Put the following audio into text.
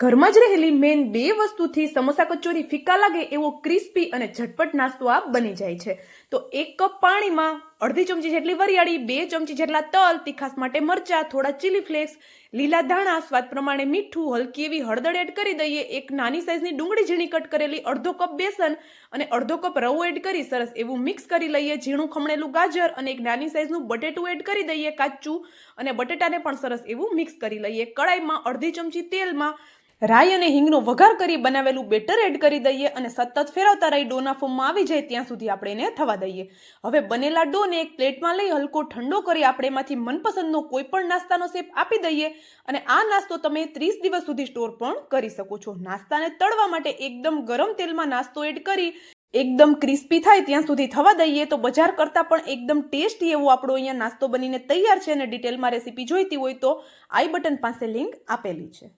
ઘરમાં જ રહેલી મેન બે વસ્તુથી સમોસા કચોરી ફીકા લાગે એવો ક્રિસ્પી અને ઝટપટ નાસ્તો આ બની જાય છે। તો 1 કપ પાણીમાં અડધી ચમચી જેટલી વરિયાળી, 2 ચમચી જેટલા તલ, તીખાસ માટે મરચા, થોડા ચીલી ફ્લેક્સ, લીલા ધાણા, સ્વાદ પ્રમાણે મીઠું, હલકી એવી હળદર એડ કરી દઈએ। એક નાની સાઈઝની ડુંગળી ઝીણી કટ કરેલી, અડધો કપ બેસન અને અડધો કપ રવો એડ કરી સરસ એવું મિક્સ કરી લઈએ। ઝીણું ખમણેલું ગાજર અને એક નાની સાઈઝનું બટેટું એડ કરી દઈએ કાચું, અને બટેટાને પણ સરસ એવું મિક્સ કરી લઈએ। કડાઈમાં અડધી ચમચી તેલમાં રાઈ અને હિંગનો વઘાર કરી બનાવેલું બેટર એડ કરી દઈએ અને સતત ફેરવતા રહી ડોના ફોર્મમાં આવી જાય ત્યાં સુધી આપણે એને થવા દઈએ। હવે બનેલા ડોને એક પ્લેટમાં લઈ હલકો ઠંડો કરી આપણે એમાંથી મનપસંદનો કોઈ પણ નાસ્તાનો શેપ આપી દઈએ અને આ નાસ્તો તમે 30 દિવસ સુધી સ્ટોર પણ કરી શકો છો। નાસ્તાને તળવા માટે એકદમ ગરમ તેલમાં નાસ્તો એડ કરી એકદમ ક્રિસ્પી થાય ત્યાં સુધી થવા દઈએ। તો બજાર કરતાં પણ એકદમ ટેસ્ટી એવો આપણો અહીંયા નાસ્તો બનીને તૈયાર છે, અને ડિટેલમાં રેસીપી જોઈતી હોય તો આઈ બટન પાસે લિંક આપેલી છે।